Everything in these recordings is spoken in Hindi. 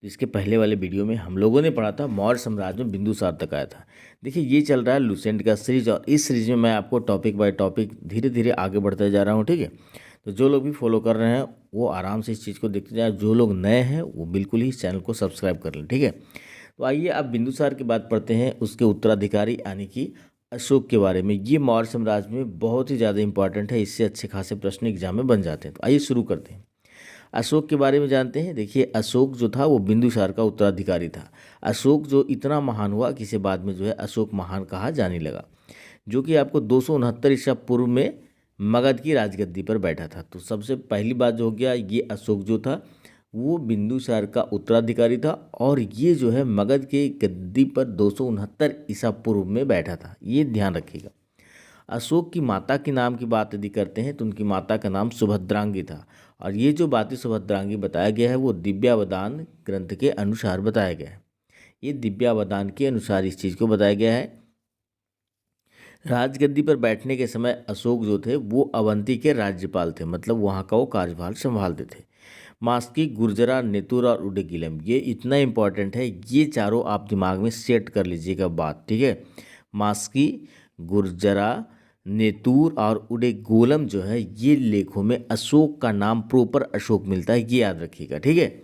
तो इसके पहले वाले वीडियो में हम लोगों ने पढ़ा था मौर्य साम्राज्य में बिंदुसार तक आया था। देखिए ये चल रहा है लुसेंट का सीरीज, और इस सीरीज में मैं आपको टॉपिक बाय टॉपिक धीरे धीरे आगे बढ़ते जा रहा हूँ। ठीक है, तो जो लोग भी फॉलो कर रहे हैं वो आराम से इस चीज़ को देखते जाए, जो लोग नए हैं वो बिल्कुल ही इस चैनल को सब्सक्राइब कर लें। ठीक है, तो आइए अब बिंदुसार की बात पढ़ते हैं, उसके उत्तराधिकारी यानी कि अशोक के बारे में। ये मौर्य साम्राज्य में बहुत ही ज़्यादा इंपॉर्टेंट है, इससे अच्छे खासे प्रश्न एग्जाम में बन जाते हैं। तो आइए शुरू करते हैं, अशोक के बारे में जानते हैं। देखिए अशोक जो था वो बिंदुसार का उत्तराधिकारी था। अशोक जो इतना महान हुआ कि इसे बाद में जो है अशोक महान कहा जाने लगा, जो कि आपको 269 ईसा पूर्व में मगध की राजगद्दी पर बैठा था। तो सबसे पहली बात जो हो गया, ये अशोक जो था वो बिंदुसार का उत्तराधिकारी था, और ये जो है मगध के गद्दी पर 269 ईसा पूर्व में बैठा था, ये ध्यान रखिएगा। अशोक की माता के नाम की बात यदि करते हैं तो उनकी माता का नाम सुभद्रांगी था, और ये जो बातें सुभद्रांगी बताया गया है वो दिव्यावदान ग्रंथ के अनुसार बताया गया है। ये दिव्यावदान के अनुसार इस चीज़ को बताया गया है। राजगद्दी पर बैठने के समय अशोक जो थे वो अवंती के राज्यपाल थे, मतलब वहाँ का वो कार्यभार संभालते थे। मास्की, गुर्जरा, नेतुर और उडगीलम, ये इतना इंपॉर्टेंट है, ये चारों आप दिमाग में सेट कर लीजिएगा बात। ठीक है, मास्की, गुर्जरा, नेतुर और उडेगोलम जो है ये लेखों में अशोक का नाम प्रॉपर अशोक मिलता है, ये याद रखिएगा। ठीक है,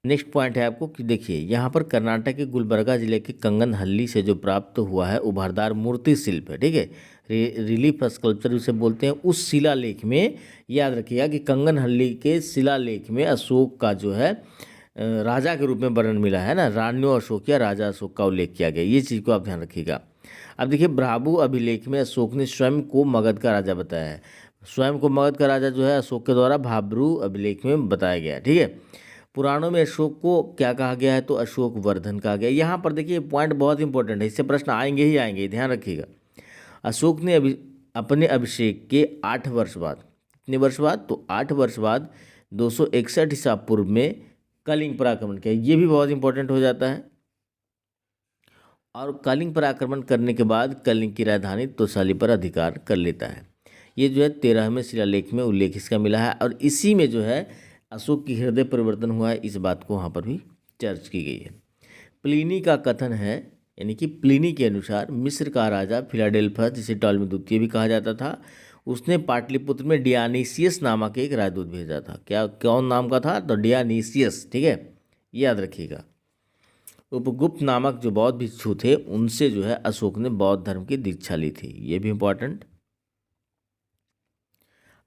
नेक्स्ट पॉइंट है आपको कि देखिए यहाँ पर कर्नाटक के गुलबर्गा जिले के कंगनहल्ली से जो प्राप्त हुआ है उभारदार मूर्ति शिल्प है। ठीक है, रिलीफ स्कल्पचर जिसे बोलते हैं, उस शिलालेख में याद रखिएगा कि कंगनहल्ली के शिलालेख में अशोक का जो है राजा के रूप में वर्णन मिला है ना, रान्यो अशोक या राजा अशोक का उल्लेख किया गया, ये चीज़ को आप ध्यान रखिएगा। अब देखिए भ्राभु अभिलेख में अशोक ने स्वयं को मगध का राजा बताया है। स्वयं को मगध का राजा जो है अशोक के द्वारा भाब्रू अभिलेख में बताया गया। ठीक है, पुराणों में अशोक को क्या कहा गया है, तो अशोक वर्धन कहा गया। यहाँ पर देखिए पॉइंट बहुत इंपॉर्टेंट है, इससे प्रश्न आएंगे ही आएंगे, ध्यान रखिएगा। अशोक ने अपने अभिषेक के 8 वर्ष बाद, कितने वर्ष बाद, तो 8 वर्ष बाद 261 ईसा पूर्व में कलिंग पर आक्रमण किया, ये भी बहुत इंपॉर्टेंट हो जाता है। और कलिंग पर आक्रमण करने के बाद कलिंग की राजधानी तोसाली पर अधिकार कर लेता है। ये जो है 13वें शिलालेख में उल्लेख इसका मिला है, और इसी में जो है अशोक की हृदय परिवर्तन हुआ है, इस बात को वहाँ पर भी चर्च की गई है। प्लिनी का कथन है, यानी कि प्लिनी के अनुसार मिस्र का राजा फिलाडेल्फस, जिसे टॉलमी द्वितीय भी कहा जाता था, उसने पाटलिपुत्र में डियानीसियस नामक एक राजदूत भेजा था। क्या कौन नाम का था, तो डियानीसियस। ठीक है, याद रखिएगा। उपगुप्त नामक जो बौद्ध भिक्षु थे उनसे जो है अशोक ने बौद्ध धर्म की दीक्षा ली थी, ये भी इंपॉर्टेंट।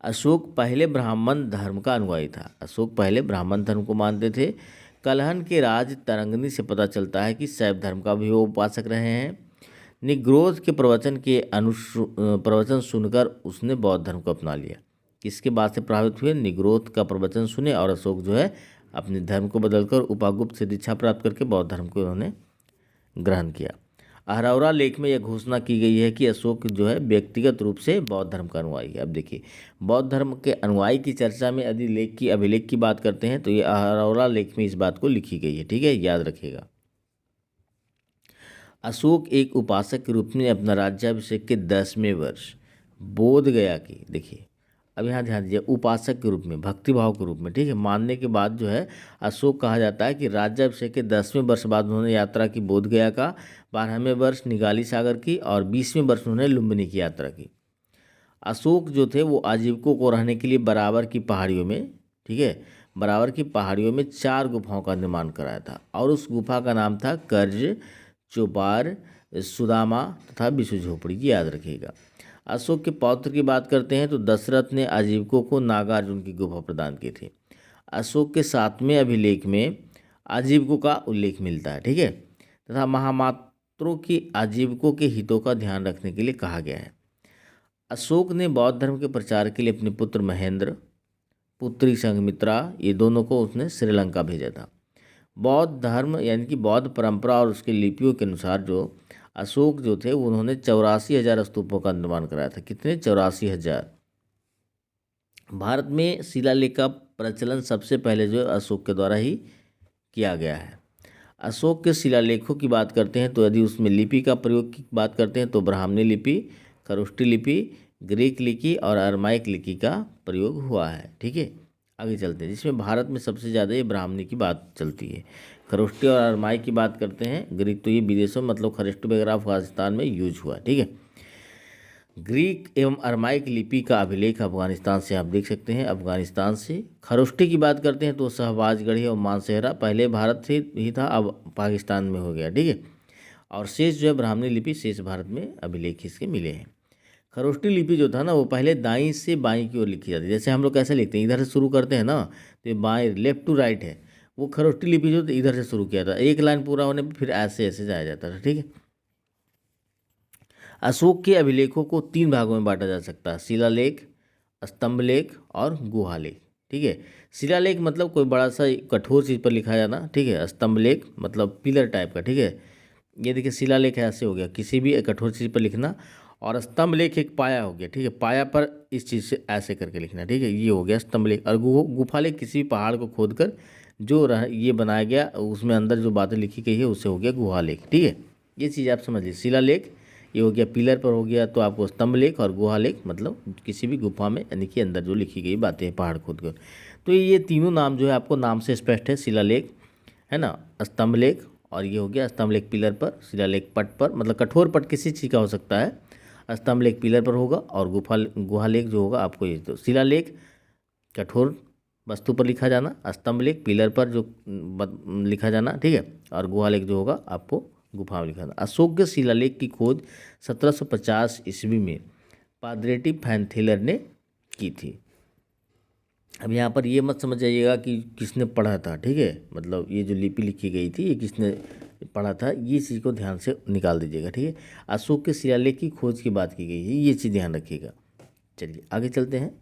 अशोक पहले ब्राह्मण धर्म का अनुयायी था। अशोक पहले ब्राह्मण धर्म को मानते थे। कलहन के राज तरंगनी से पता चलता है कि शैव धर्म का भी वो उपासक रहे हैं। निग्रोध के प्रवचन सुनकर उसने बौद्ध धर्म को अपना लिया। किसके बात से प्रभावित हुए, निग्रोध का प्रवचन सुने, और अशोक जो है अपने धर्म को बदलकर उपागुप्त से दीक्षा प्राप्त करके बौद्ध धर्म को उन्होंने ग्रहण किया। अहरौरा लेख में यह घोषणा की गई है कि अशोक जो है व्यक्तिगत रूप से बौद्ध धर्म का अनुयायी है। अब देखिए बौद्ध धर्म के अनुयायी की चर्चा में यदि लेख की अभिलेख की बात करते हैं तो ये अहरौरा लेख में इस बात को लिखी गई है। ठीक है, याद रखिएगा। अशोक एक उपासक के रूप में अपना राज्याभिषेक के 10वें वर्ष बोध गया की, देखिए अब यहाँ ध्यान दीजिए, उपासक के रूप में, भक्तिभाव के रूप में, ठीक है, मानने के बाद जो है अशोक कहा जाता है कि राज्याभिषेक के 10वें वर्ष बाद उन्होंने यात्रा की बोध गया का, 12वें वर्ष निगाली सागर की, और 20वें वर्ष उन्होंने लुम्बिनी की यात्रा की। अशोक जो थे वो आजीविकों को रहने के लिए बराबर की पहाड़ियों में, ठीक है, बराबर की पहाड़ियों में 4 गुफाओं का निर्माण कराया था, और उस गुफा का नाम था कर्ज, चौपार, सुदामा तथा विष्णु झोपड़ी, की याद रखिएगा। अशोक के पौत्र की बात करते हैं तो दशरथ ने आजीविकों को नागार्जुन की गुफा प्रदान की थी। अशोक के 7वें अभिलेख में आजीविकों का उल्लेख मिलता है, ठीक है, तथा महामात्रों की आजीविकों के हितों का ध्यान रखने के लिए कहा गया है। अशोक ने बौद्ध धर्म के प्रचार के लिए अपने पुत्र महेंद्र, पुत्री संघमित्रा, ये दोनों को उसने श्रीलंका भेजा था। बौद्ध धर्म यानी कि बौद्ध परंपरा और उसके लिपियों के अनुसार जो अशोक जो थे उन्होंने 84,000 स्तूपों का निर्माण कराया था। कितने, 84,000। भारत में शिलालेख का प्रचलन सबसे पहले जो अशोक के द्वारा ही किया गया है। अशोक के शिलालेखों की बात करते हैं तो यदि उसमें लिपि का प्रयोग की बात करते हैं तो ब्राह्मणी लिपि, खरोष्टी लिपि, ग्रीक लिपि और अरमाइक लिपि का प्रयोग हुआ है। ठीक है, आगे चलते हैं, जिसमें भारत में सबसे ज़्यादा ये ब्राह्मणी की बात चलती है। खरोष्टी और अरमाई की बात करते हैं। ग्रीक तो ये विदेशों में मतलब खरोष्टी वगैरह अफगानिस्तान में यूज हुआ, ठीक है। ग्रीक एवं अरमाइक लिपि का अभिलेख अफगानिस्तान से आप देख सकते हैं, अफगानिस्तान से। खरोष्टी की बात करते हैं तो शहबाजगढ़ी और मानसेहरा पहले भारत से ही था, अब पाकिस्तान में हो गया, ठीक है। और शेष जो है ब्राह्मणी लिपि शेष भारत में अभिलेख इसके मिले हैं। खरोष्टी लिपि जो था ना वो पहले दाईं से बाईं की ओर लिखी जाती है। जैसे हम लोग कैसे लिखते हैं, इधर से शुरू करते हैं ना, तो ये बाएं लेफ्ट टू राइट है। वो खरोष्टी लिपि जो इधर से शुरू किया था, एक लाइन पूरा होने पर फिर ऐसे ऐसे जाया जाता था, ठीक है। अशोक के अभिलेखों को 3 भागों में बांटा जा सकता है, शिलालेख, स्तंभलेख और गुहालेख, ठीक है। शिलालेख मतलब कोई बड़ा सा कठोर चीज़ पर लिखा जाना, ठीक है। स्तंभलेख मतलब पिलर टाइप का, ठीक है। ये देखिए शिलालेख ऐसे हो गया, किसी भी कठोर चीज़ पर लिखना। और स्तंभलेख एक पाया हो गया, ठीक है, पाया पर इस चीज़ से ऐसे करके लिखना, ठीक है, ये हो गया स्तंभलेख। और गुफालेख किसी भी पहाड़ को खोदकर जो ये बनाया गया उसमें अंदर जो बातें लिखी गई है उससे हो गया गुहालेख, ठीक है। ये चीज़ आप समझ लीजिए, शिलालेख ये हो गया पिलर पर हो गया तो आपको स्तंभलेख, और गुहालेख मतलब किसी भी गुफा में यानी कि अंदर जो लिखी गई बातें हैं पहाड़ खोद कर। तो ये तीनों नाम जो है आपको नाम से स्पष्ट है, शिलालेख है ना, स्तंभलेख, और ये हो गया स्तंभलेख पिलर पर, शिलालेख पट पर, मतलब कठोर पट किसी चीज़ का हो सकता है। स्तंभलेख पिलर पर होगा और गुहालेख जो होगा आपको ये, तो शिलालेख कठोर वस्तु पर लिखा जाना, स्तंभलेख पिलर पर जो लिखा जाना, ठीक है, और गुहालेख जो होगा आपको गुफा में लिखा था। अशोक के शिलालेख की खोज 1750 ईस्वी में पादरेटी फैनथेलर ने की थी। अब यहाँ पर ये मत समझ जाइएगा कि किसने पढ़ा था, ठीक है, मतलब ये जो लिपि लिखी गई थी ये किसने पढ़ा था, ये चीज़ को ध्यान से निकाल दीजिएगा, ठीक है। अशोक के शिलालेख की खोज की बात की गई है, ये चीज़ ध्यान रखिएगा। चलिए आगे चलते हैं।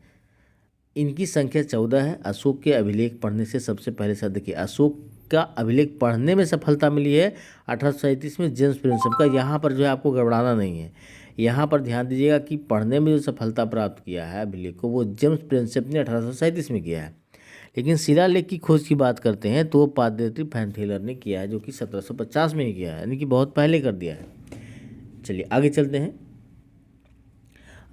इनकी संख्या 14 है। अशोक के अभिलेख पढ़ने से सबसे पहले सर देखिए, अशोक का अभिलेख पढ़ने में सफलता मिली है 1837 में जेम्स प्रिंसेप का। यहाँ पर जो है आपको गड़बड़ाना नहीं है, यहाँ पर ध्यान दीजिएगा कि पढ़ने में जो सफलता प्राप्त किया है अभिलेख को वो जेम्स प्रिंसेप ने 1837 में किया है। लेकिन शिलालेख की खोज की बात करते हैं तो वो पादरेटी फैनथेलर ने किया है, जो कि 1750 में ही किया है, यानी कि बहुत पहले कर दिया है। चलिए आगे चलते हैं।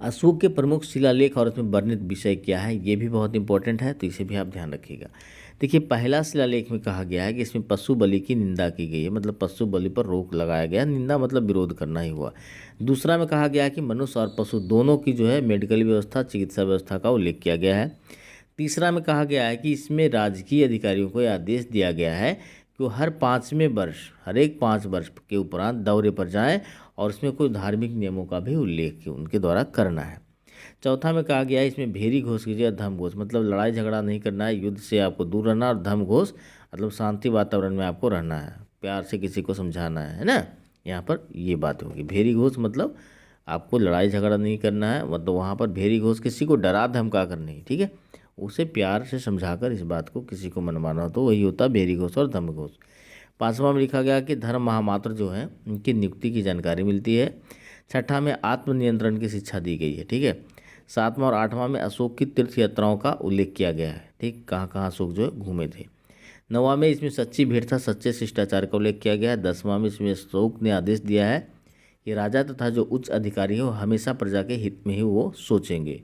अशोक के प्रमुख शिलालेख और उसमें वर्णित विषय क्या है, ये भी बहुत इंपॉर्टेंट है, तो इसे भी आप ध्यान रखिएगा। देखिए पहला शिलालेख में कहा गया है कि इसमें पशु बलि की निंदा की गई है, मतलब पशु बलि पर रोक लगाया गया, निंदा मतलब विरोध करना ही हुआ। दूसरा में कहा गया है कि मनुष्य और पशु दोनों की जो है मेडिकल व्यवस्था, चिकित्सा व्यवस्था का उल्लेख किया गया है। तीसरा में कहा गया है कि इसमें राजकीय अधिकारियों को यह आदेश दिया गया है कि वो हर 5वें वर्ष, हर एक 5 वर्ष के उपरांत दौरे पर जाएं और उसमें कोई धार्मिक नियमों का भी उल्लेख उनके द्वारा करना है। चौथा में कहा गया है इसमें भेरी घोष की जगह धम घोष, मतलब लड़ाई झगड़ा नहीं करना है, युद्ध से आपको दूर रहना, और धम घोष मतलब शांति वातावरण में आपको रहना है, प्यार से किसी को समझाना है ना। यहाँ पर ये बात होगी। भेरी घोष मतलब आपको लड़ाई झगड़ा नहीं करना है, मतलब वहाँ पर भेरी घोष किसी को डरा धमका कर नहीं, ठीक है, उसे प्यार से समझाकर इस बात को किसी को मनवाना हो तो वही होता है भेरी घोष और धम घोष। 5वां में लिखा गया कि धर्म महामात्र जो है उनकी नियुक्ति की जानकारी मिलती है। 6ठा में आत्मनियंत्रण की शिक्षा दी गई है, ठीक है। 7वां और 8वां में अशोक की तीर्थ यात्राओं का उल्लेख किया गया है, ठीक, कहाँ कहाँ अशोक जो है घूमे थे। 9वां में इसमें सच्ची भेंट था, सच्चे शिष्टाचार का उल्लेख किया गया है। 10वां में इसमें अशोक ने आदेश दिया है कि राजा तथा जो उच्च अधिकारी हो हमेशा प्रजा के हित में ही वो सोचेंगे।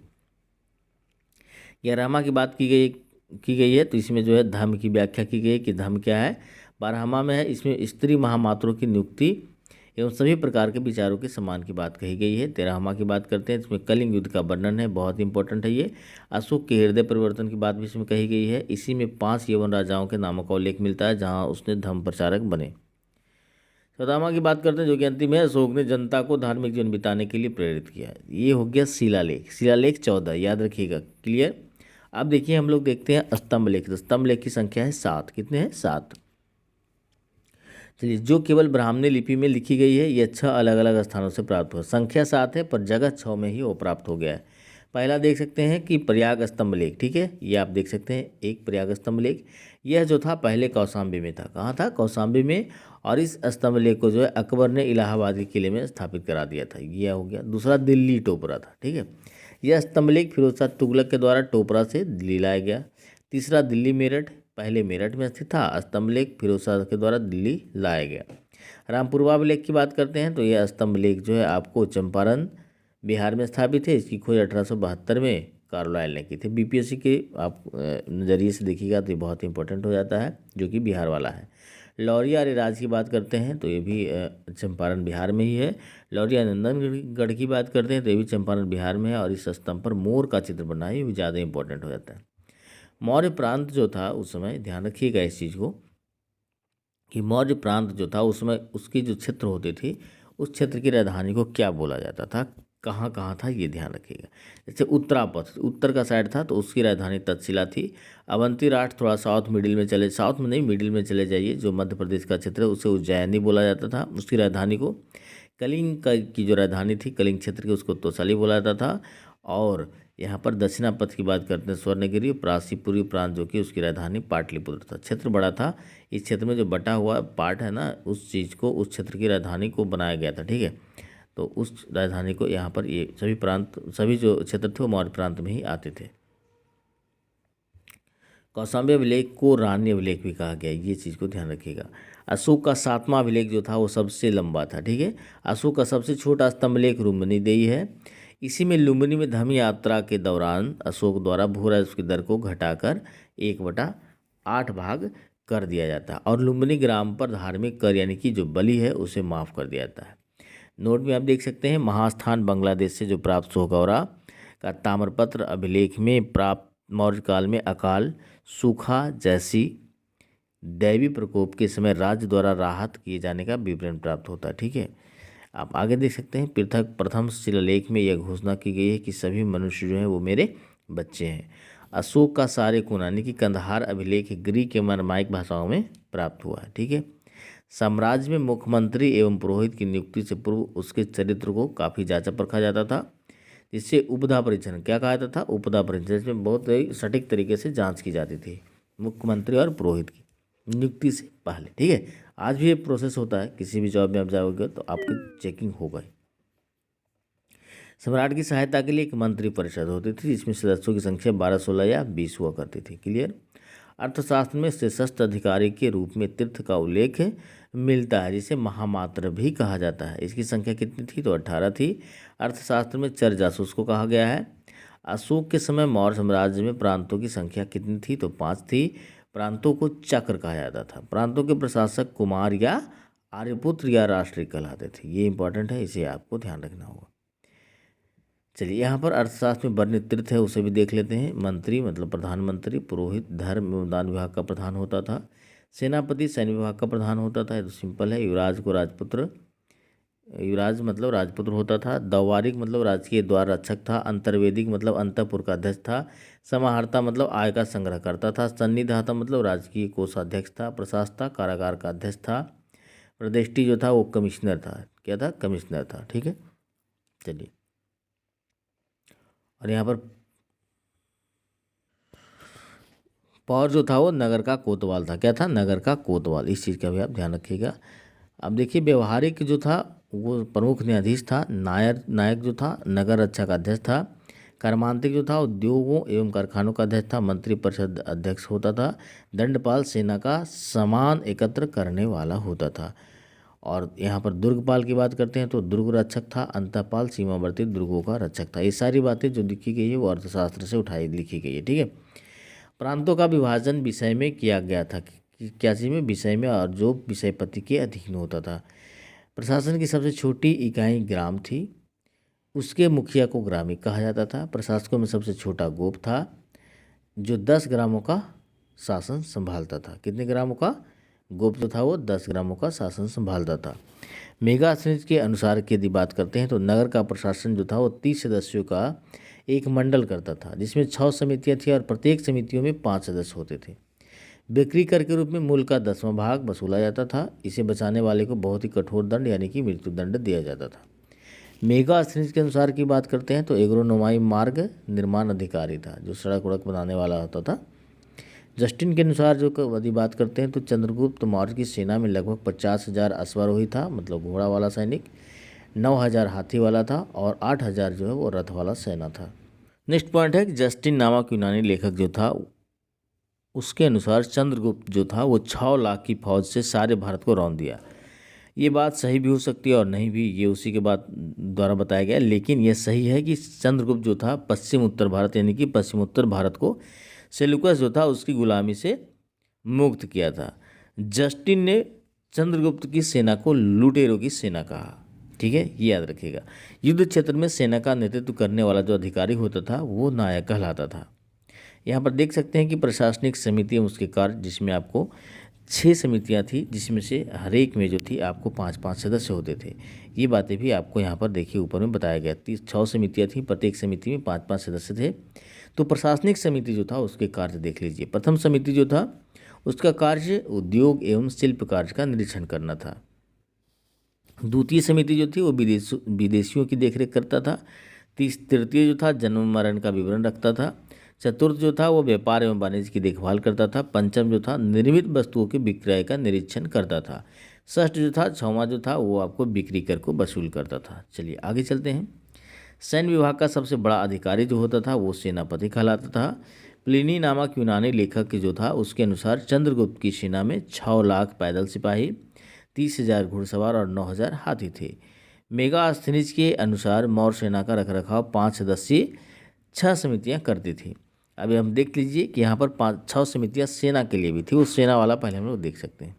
11वां की बात की गई है, तो इसमें जो है धर्म की व्याख्या की गई है कि धर्म क्या है। 12वां में है इसमें स्त्री महामात्रों की नियुक्ति एवं सभी प्रकार के विचारों के सम्मान की बात कही गई है। 13वां की बात करते हैं, इसमें कलिंग युद्ध का वर्णन है, बहुत इंपॉर्टेंट है ये। अशोक के हृदय परिवर्तन की बात भी इसमें कही गई है। इसी में 5 यवन राजाओं के नामों का उल्लेख मिलता है जहाँ उसने धर्म प्रचारक बने। 14वां की बात करते हैं जो कि अंतिम है, अशोक ने जनता को धार्मिक जीवन बिताने के लिए प्रेरित किया। ये हो गया शिलालेख। शिलालेख 14 याद रखिएगा, क्लियर। अब देखिए हम लोग देखते हैं स्तंभलेख। स्तंभलेख की संख्या है 7। कितने हैं? 7। चलिए, जो केवल ब्राह्मणी लिपि में लिखी गई है ये 6 अलग अलग स्थानों से प्राप्त हुआ। संख्या 7 है पर जगह 6 में ही वो प्राप्त हो गया है। पहला देख सकते हैं कि प्रयाग स्तंभलेख, ठीक है, ये आप देख सकते हैं एक प्रयाग स्तंभलेख। यह जो था पहले कौशाम्बी में था। कहाँ था? कौशाम्बी में। और इस स्तंभलेख को जो है अकबर ने इलाहाबाद के किले में स्थापित करा दिया था। यह हो गया। दूसरा दिल्ली टोपरा था, ठीक है। यह स्तंभलेख फिरोज शाह तुगलक के द्वारा टोपरा से दिल्ली लाया गया। तीसरा दिल्ली मेरठ, पहले मेरठ में स्थित था, स्तंभलेख फिरोज शाह के द्वारा दिल्ली लाया गया। रामपुरवाभिलेख की बात करते हैं तो यह स्तंभलेख जो है आपको चंपारण बिहार में स्थापित है। इसकी खोज 1872 में कार्लाइल ने की थी। बीपीएससी के आप नज़रिए से देखिएगा तो ये बहुत इंपॉर्टेंट हो जाता है, जो कि बिहार वाला है। लौरिया अरेराज की बात करते हैं तो ये भी चंपारण बिहार में ही है। लौरिया नंदनगढ़ की बात करते हैं तो ये भी चंपारण बिहार में है, और इस स्तंभ पर मोर का चित्र बना है, ये भी ज़्यादा इंपॉर्टेंट हो जाता है। मौर्य प्रांत जो था उस समय, ध्यान रखिएगा इस चीज़ को, कि मौर्य प्रांत जो था उस समय उसकी जो क्षेत्र होते थे, उस क्षेत्र की राजधानी को क्या बोला जाता था, कहाँ कहाँ था, ये ध्यान रखिएगा। जैसे उत्तरापथ, उत्तर का साइड था तो उसकी राजधानी तक्षशिला थी। अवंती राठ थोड़ा साउथ मिडिल में चले, साउथ में नहीं मिडिल में चले जाइए, जो मध्य प्रदेश का क्षेत्र है उसे उज्जैनी बोला जाता था उसकी राजधानी को। कलिंग की जो राजधानी थी कलिंग क्षेत्र की, उसको तोसाली बोला जाता था। और यहाँ पर दक्षिणापथ की बात करते हैं स्वर्णगिरी, प्रासीपुरी प्रांत जो कि उसकी राजधानी पाटलिपुत्र था। क्षेत्र बड़ा था, इस क्षेत्र में जो बटा हुआ पार्ट है ना, उस चीज़ को, उस क्षेत्र की राजधानी को बनाया गया था, ठीक है। तो उस राजधानी को यहाँ पर ये सभी प्रांत, सभी जो क्षेत्र थे वो मौर्य प्रांत में ही आते थे। कौशाम्बी अभिलेख को रानी अभिलेख भी कहा गया, ये चीज़ को ध्यान रखिएगा। अशोक का 7वां अभिलेख जो था वो सबसे लंबा था, ठीक है। अशोक का सबसे छोटा स्तंभलेख लुम्बिनी देई है। इसी में लुम्बिनी में धर्म यात्रा के दौरान अशोक द्वारा भू राजस्व की दर को घटाकर 1/8 भाग कर दिया जाता है, और लुम्बिनी ग्राम पर धार्मिक कर यानी कि जो बलि है उसे माफ़ कर दिया जाता है। नोट में आप देख सकते हैं, महास्थान बांग्लादेश से जो प्राप्त सोहगौरा का ताम्रपत्र अभिलेख में प्राप्त मौर्य काल में अकाल, सूखा जैसी दैवी प्रकोप के समय राज्य द्वारा राहत किए जाने का विवरण प्राप्त होता है, ठीक है। आप आगे देख सकते हैं, पृथक प्रथम शिलालेख में यह घोषणा की गई है कि सभी मनुष्य जो हैं वो मेरे बच्चे हैं। अशोक का सारे कुनानी की कंधार अभिलेख ग्रीक एवं अरमाइक भाषाओं में प्राप्त हुआ है, ठीक है। साम्राज्य में मुख्यमंत्री एवं पुरोहित की नियुक्ति से पूर्व उसके चरित्र को काफ़ी जांचा परखा जाता था, जिससे उपदा परीक्षण क्या कहा जाता था, उपदा परीक्षण, जिसमें बहुत ही सटीक तरीके से जांच की जाती थी मुख्यमंत्री और पुरोहित की नियुक्ति से पहले, ठीक है। आज भी ये प्रोसेस होता है, किसी भी जॉब में आप जाओगे तो आपकी चेकिंग होगा। सम्राट की सहायता के लिए एक मंत्री परिषद होती थी, जिसमें सदस्यों की संख्या 12, 16 या 20 हुआ करती थी, क्लियर। अर्थशास्त्र में सशस्त्र अधिकारी के रूप में तीर्थ का उल्लेख मिलता है, जिसे महामात्र भी कहा जाता है। इसकी संख्या कितनी थी, तो 18 थी। अर्थशास्त्र में चर जासूस को कहा गया है। अशोक के समय मौर्य साम्राज्य में प्रांतों की संख्या कितनी थी, तो 5 थी। प्रांतों को चक्र कहा जाता था। प्रांतों के प्रशासक कुमार या आर्यपुत्र या राष्ट्रीय कहलाते थे। ये इंपॉर्टेंट है, इसे आपको ध्यान रखना होगा। चलिए, यहाँ पर अर्थशास्त्र में वर्णित तीर्थ है उसे भी देख लेते हैं। मंत्री मतलब प्रधानमंत्री, पुरोहित धर्म एवं दान विभाग का प्रधान होता था, सेनापति सैन्य विभाग का प्रधान होता था, ये तो सिंपल है। युवराज को राजपुत्र, युवराज मतलब राजपुत्र होता था। दौवारिक मतलब राजकीय द्वार रक्षक था। अंतर्वेदिक मतलब अंतःपुर का अध्यक्ष था। समाहर्ता मतलब आय का संग्रह करता था। सन्निधाता मतलब राजकीय कोषाध्यक्ष था। प्रशासता कारागार का अध्यक्ष था। प्रदेष्टि जो था वो कमिश्नर था, क्या था, कमिश्नर था, ठीक है। चलिए, और यहाँ पर पौर जो था वो नगर का कोतवाल था, क्या था, नगर का कोतवाल। इस चीज़ का भी आप ध्यान रखिएगा। अब देखिए, व्यवहारिक जो था वो प्रमुख न्यायाधीश था। नायक जो था नगर रक्षा का अध्यक्ष था। कर्मांतिक जो था उद्योगों एवं कारखानों का अध्यक्ष था, मंत्री परिषद अध्यक्ष होता था। दंडपाल सेना का सामान एकत्र करने वाला होता था। और यहाँ पर दुर्गपाल की बात करते हैं तो दुर्ग रक्षक था। अंतपाल सीमावर्ती दुर्गों का रक्षक था। ये सारी बातें जो लिखी गई है वो अर्थशास्त्र से उठाई लिखी गई है, ठीक है। प्रांतों का विभाजन विषय में किया गया था, क्या चीज़ में, विषय में, और जो विषयपति के अधीन होता था। प्रशासन की सबसे छोटी इकाई ग्राम थी, उसके मुखिया को ग्रामी कहा जाता था। प्रशासकों में सबसे छोटा गोप था, जो 10 ग्रामों का शासन संभालता था। कितने ग्रामों का, गोप जो था वो 10 ग्रामों का शासन संभालता था। मेगा श्रेणी के अनुसार की यदि बात करते हैं तो नगर का प्रशासन जो था वो 30 सदस्यों का एक मंडल करता था, जिसमें 6 समितियाँ थी और प्रत्येक समितियों में 5 सदस्य होते थे। बिक्री कर के रूप में मूल्य का 10वां भाग वसूला जाता था। इसे बचाने वाले को बहुत ही कठोर दंड यानी कि मृत्यु दंड दिया जाता था। मेगा श्रेणी के अनुसार की बात करते हैं तो एग्रोनोमाई मार्ग निर्माण अधिकारी था, जो सड़क वड़क बनाने वाला होता था। जस्टिन के अनुसार जो यदि बात करते हैं तो चंद्रगुप्त मौर्य की सेना में लगभग 50,000 अश्वारोही था, मतलब घोड़ा वाला सैनिक, 9,000 हाथी वाला था और 8,000 जो है वो रथ वाला सेना था। नेक्स्ट पॉइंट है कि जस्टिन नामक यूनानी लेखक जो था उसके अनुसार चंद्रगुप्त जो था वो 6 लाख की फौज से सारे भारत को रौंद दिया। ये बात सही भी हो सकती है और नहीं भी, ये उसी के बाद द्वारा बताया गया, लेकिन ये सही है कि चंद्रगुप्त जो था पश्चिम उत्तर भारत यानी कि पश्चिम उत्तर भारत को सेल्यूकस जो था उसकी गुलामी से मुक्त किया था। जस्टिन ने चंद्रगुप्त की सेना को लुटेरों की सेना कहा। ठीक है, ये याद रखिएगा। युद्ध क्षेत्र में सेना का नेतृत्व करने वाला जो अधिकारी होता था वो नायक कहलाता था। यहाँ पर देख सकते हैं कि प्रशासनिक समिति उसके कार्य, जिसमें आपको 6 समितियाँ थी, जिसमें से हर एक में जो थी आपको 5-5 सदस्य होते थे। ये बातें भी आपको यहाँ पर देखिए ऊपर में बताया गया। 6 समितियाँ थी, प्रत्येक समिति में 5-5 सदस्य थे। तो प्रशासनिक समिति जो था उसके कार्य देख लीजिए। प्रथम समिति जो था उसका कार्य उद्योग एवं शिल्प कार्य का निरीक्षण करना था। द्वितीय समिति जो थी वो विदेशियों की देखरेख करता था। तृतीय जो था जन्म मरण का विवरण रखता था। चतुर्थ जो था वो व्यापार एवं वाणिज्य की देखभाल करता था। पंचम जो था निर्मित वस्तुओं के विक्रय का निरीक्षण करता था। षष्ठ जो था, छठवां जो था वो आपको बिक्री कर को वसूल करता था। चलिए आगे चलते हैं। सैन्य विभाग का सबसे बड़ा अधिकारी जो होता था वो सेनापति कहलाता था। प्लिनी नामक यूनानी लेखक जो था उसके अनुसार चंद्रगुप्त की सेना में 6 लाख पैदल सिपाही, 30,000 घुड़सवार और 9,000 हाथी थे। मेगास्थनीज के अनुसार मौर्य सेना का रखरखाव 5 सदस्यीय 6 समितियां करती थी। अभी हम देख लीजिए कि यहाँ पर 5-6 समितियां सेना के लिए भी थी। वो सेना वाला पहले हम लोग देख सकते हैं।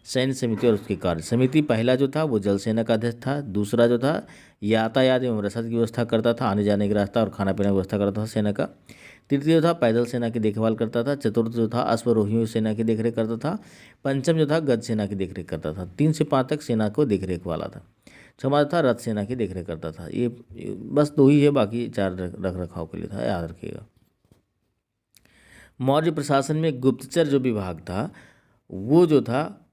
सैन्य समिति और उसके कार्य। समिति पहला जो था वो जल सेना का अध्यक्ष था। दूसरा जो था यातायात एवं रसद की व्यवस्था करता था, आने जाने का रास्ता और खाना पीना की व्यवस्था करता था सेना का। तृतीय जो था पैदल सेना की देखभाल करता था। चतुर्थ जो था अश्वरोहियों सेना की देखरेख करता था। पंचम जो था गज सेना की देखरेख करता था। 3 से 5 तक सेना को देखरेख वाला था। छठवां था रथ सेना की देखरेख करता था। ये बस 2 ही है, बाकी 4 रख रखाव के लिए था, याद रखिएगा। मौर्य प्रशासन में गुप्तचर जो विभाग था वो जो था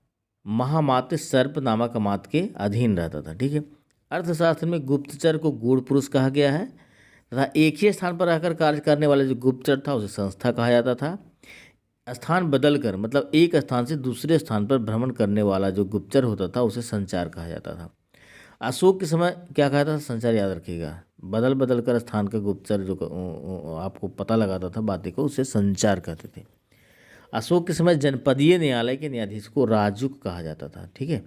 महामात्य सर्प नामक अमात्य के अधीन रहता था। ठीक है। अर्थशास्त्र में गुप्तचर को गूढ़ पुरुष कहा गया है तथा एक ही स्थान पर रहकर कार्य करने वाले जो गुप्तचर था उसे संस्था कहा जाता था। स्थान बदलकर मतलब एक स्थान से दूसरे स्थान पर भ्रमण करने वाला जो गुप्तचर होता था उसे संचार कहा जाता था। अशोक के समय क्या कहा था? संचार, याद रखिएगा। बदल बदल कर स्थान का गुप्तचर जो आपको पता लगाता था बातें को, उसे संचार कहते थे। अशोक के समय जनपदीय न्यायालय के न्यायाधीश को राजुक कहा जाता था। ठीक है।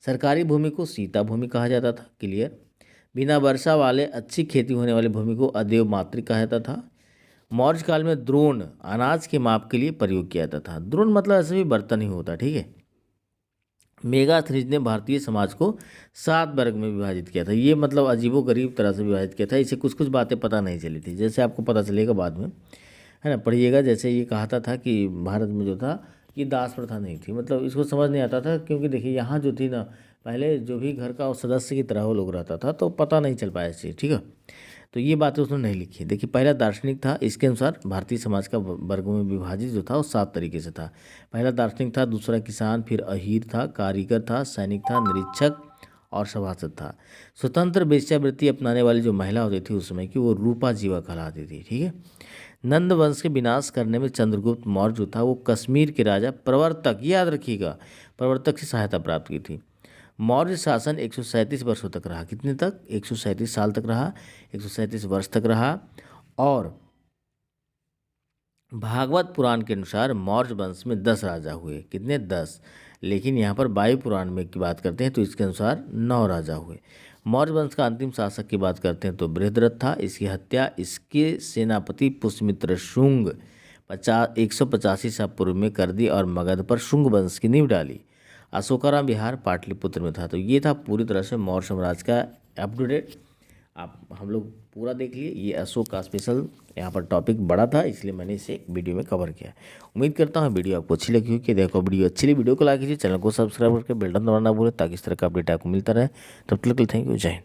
सरकारी भूमि को सीता भूमि कहा जाता था। क्लियर। बिना वर्षा वाले अच्छी खेती होने वाली भूमि को अदेव मातृक कहा जाता था। मौर्य काल में द्रोण अनाज के माप के लिए प्रयोग किया जाता था। द्रोण मतलब ऐसे भी बर्तन ही होता। ठीक है। मेगास्थनीज ने भारतीय समाज को 7 वर्ग में विभाजित किया था। ये मतलब अजीबो गरीब तरह से विभाजित किया था। इसे कुछ कुछ बातें पता नहीं चली थी, जैसे आपको पता चलेगा बाद में, है ना, पढ़िएगा। जैसे ये कहता था कि भारत में जो था ये दास प्रथा नहीं थी, मतलब इसको समझ नहीं आता था, क्योंकि देखिए यहाँ जो थी ना पहले जो भी घर का सदस्य की तरह वो लोग रहता था, तो पता नहीं चल पाया इससे। ठीक है। तो ये बातें उसने नहीं लिखी। देखिए पहला दार्शनिक था, इसके अनुसार भारतीय समाज का वर्गों में विभाजित जो था वो 7 तरीके से था। पहला दार्शनिक था, दूसरा किसान, फिर अहीर था, कारीगर था, सैनिक था, निरीक्षक और सभासद था। स्वतंत्र वेश्यावृत्ति अपनाने वाली जो महिला होती थी उस समय की, वो रूपा जीवा कहलाती थी। ठीक है। नंद वंश के विनाश करने में चंद्रगुप्त मौर्य जो था वो कश्मीर के राजा प्रवर्तक, याद रखिएगा, प्रवर्तक से सहायता प्राप्त की थी। मौर्य शासन 137 वर्षों तक रहा। कितने तक? 137 साल तक रहा, 137 वर्ष तक रहा। और भागवत पुराण के अनुसार मौर्य वंश में 10 राजा हुए। कितने? 10। लेकिन यहाँ पर वायु पुराण में की बात करते हैं तो इसके अनुसार 9 राजा हुए। मौर्य वंश का अंतिम शासक की बात करते हैं तो बृहद्रथ था। इसकी हत्या इसके सेनापति पुष्यमित्र शुंग 185 ईसा पूर्व में कर दी और मगध पर शुंग वंश की नींव डाली। अशोकाराम विहार पाटलिपुत्र में था। तो ये था पूरी तरह से मौर्य साम्राज्य का अप टू डेट। आप हम लोग पूरा देख लिए। ये अशोक का स्पेशल यहाँ पर टॉपिक बड़ा था, इसलिए मैंने इसे एक वीडियो में कवर किया। उम्मीद करता हूँ वीडियो आपको अच्छी लगी होगी। देखो वीडियो अच्छी लगी, वीडियो को लाइक कीजिए, चैनल को सब्सक्राइब करके बेल आइकन दबाना ना भूलें ताकि इस तरह का अपडेट आपको मिलता रहे। तब तक थैंक यू, जय हिंद।